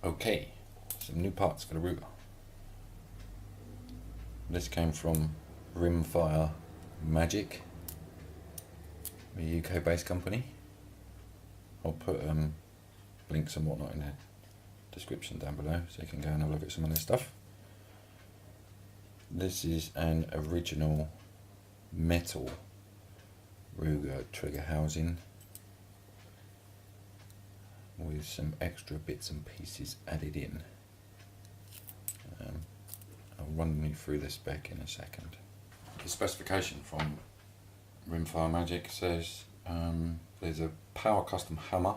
Okay, some new parts for the router. This came from Rimfire Magic, a UK based company. I'll put links and whatnot in the description down below so you can go and have a look at some of this stuff. This is an original metal Ruger trigger housing with some extra bits and pieces added in. I'll run you through the spec in a second. The specification from Rimfire Magic says there's a power custom hammer,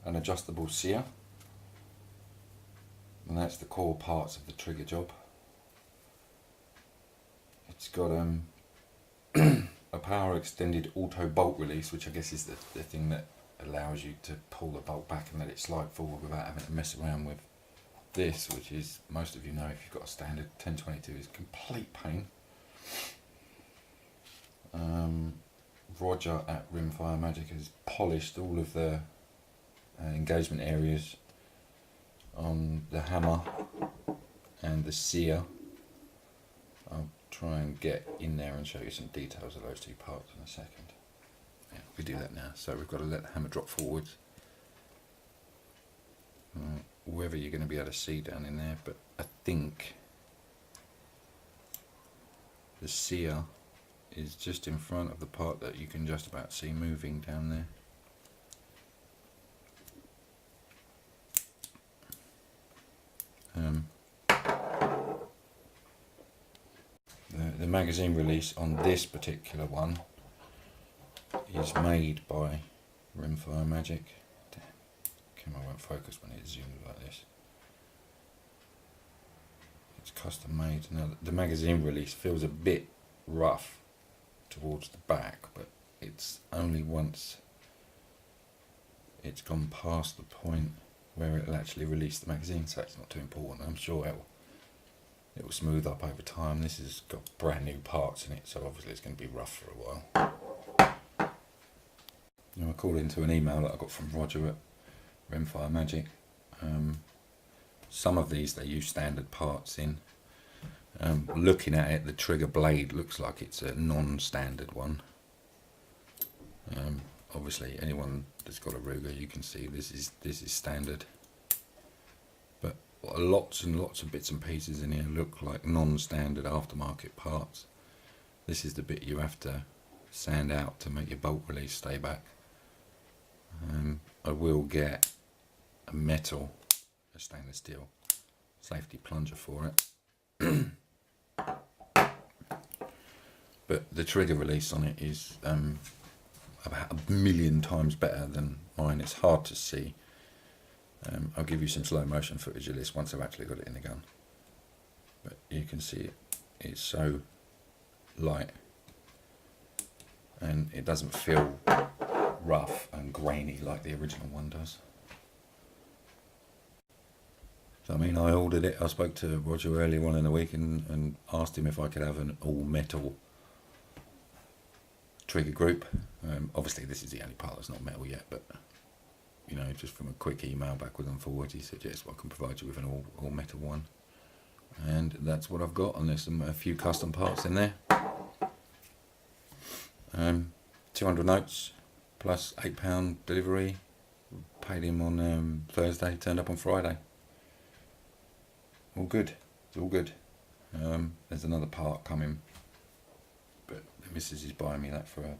an adjustable sear, and that's the core parts of the trigger job. It's got a power extended auto bolt release, which I guess is the thing that allows you to pull the bolt back and let it slide forward without having to mess around with this, which is, most of you know, if you've got a standard 1022, is complete pain. Roger at Rimfire Magic has polished all of the engagement areas on the hammer and the sear. I'll try and get in there and show you some details of those two parts in a second. Yeah, we do that now. So we've got to let the hammer drop forwards. Whether you're going to be able to see down in there, but I think the sear is just in front of the part that you can just about see moving down there. The magazine release on this particular one is made by Rimfire Magic. Damn, camera won't focus when it's zoomed like this. It's custom made. Now the magazine release feels a bit rough towards the back, but it's only once it's gone past the point where it'll actually release the magazine, so it's not too important. I'm sure it will smooth up over time. This has got brand new parts in it, so obviously it's going to be rough for a while. Now, according to an email that I got from Roger at Rimfire Magic, some of these they use standard parts in. Looking at it, the trigger blade looks like it's a non-standard one. Obviously, anyone that's got a Ruger, you can see this is standard. But lots and lots of bits and pieces in here look like non-standard aftermarket parts. This is the bit you have to sand out to make your bolt release stay back. I will get a stainless steel safety plunger for it. But the trigger release on it is about 1,000,000 times better than mine. It's hard to see. I'll give you some slow motion footage of this once I've actually got it in the gun. But you can see it. It's so light and it doesn't feel rough and grainy like the original one does. So I mean, I ordered it. I spoke to Roger earlier on in the week and asked him if I could have an all metal trigger group. Obviously this is the only part that's not metal yet, but you know, just from a quick email backwards and forwards, he said yes, well, I can provide you with an all metal one, and that's what I've got. And there's a few custom parts in there. 200 notes plus £8 delivery. Paid him on Thursday, turned up on Friday. All good. It's all good. There's another part coming, but the missus is buying me that for a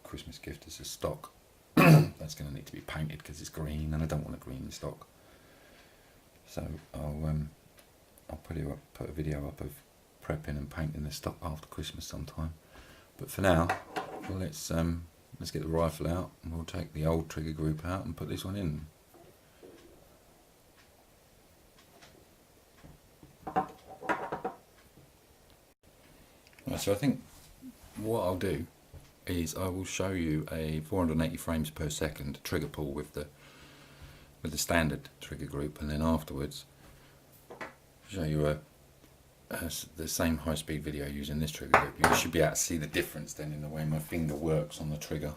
Christmas gift as a stock. That's going to need to be painted because it's green and I don't want a green stock. So I'll put a video up of prepping and painting the stock after Christmas sometime. But for now, well, let's get the rifle out and we'll take the old trigger group out and put this one in. Right, so I think what I'll do is I will show you a 480 frames per second trigger pull with the standard trigger group, and then afterwards show you the same high-speed video using this trigger group. You should be able to see the difference then in the way my finger works on the trigger.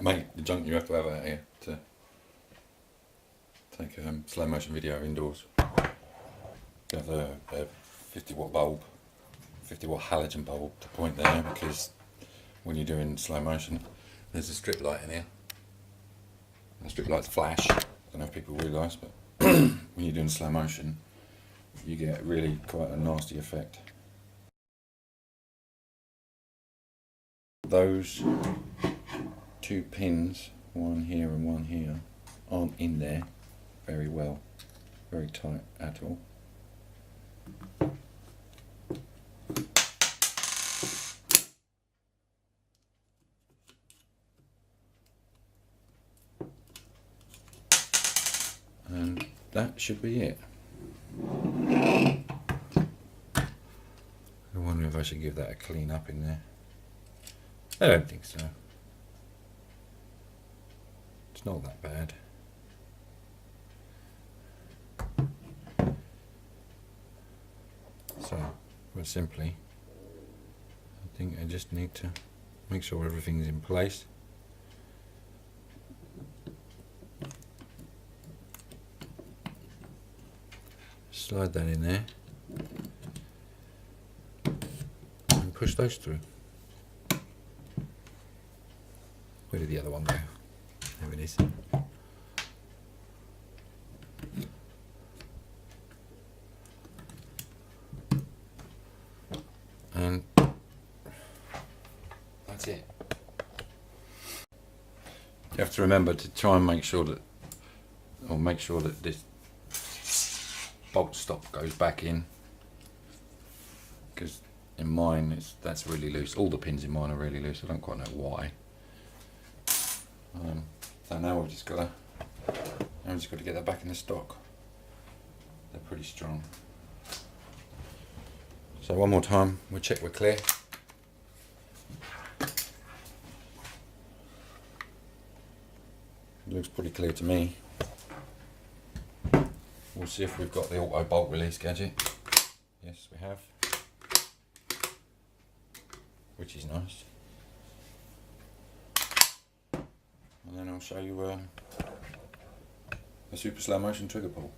Mate, the junk you have to have out here to take a slow motion video indoors. You have a 50 watt bulb, 50 watt halogen bulb to point there, because when you're doing slow motion, there's a strip light in here. The strip lights flash. I don't know if people realise, but when you're doing slow motion, you get really quite a nasty effect. Those two pins, one here and one here, aren't in there very well, very tight at all. And that should be it. I wonder if I should give that a clean up in there. I don't think so. It's not that bad. So, quite simply, I think I just need to make sure everything's in place. Slide that in there and push those through. Where did the other one go? There it is. And that's it. You have to remember to try and make sure that this bolt stop goes back in, because in mine that's really loose. All the pins in mine are really loose. I don't quite know why. So now we've just got to get that back in the stock. They're pretty strong. So one more time, we'll check we're clear. It looks pretty clear to me. We'll see if we've got the auto bolt release gadget. Yes, we have, which is nice. And then I'll show you a super slow motion trigger pull.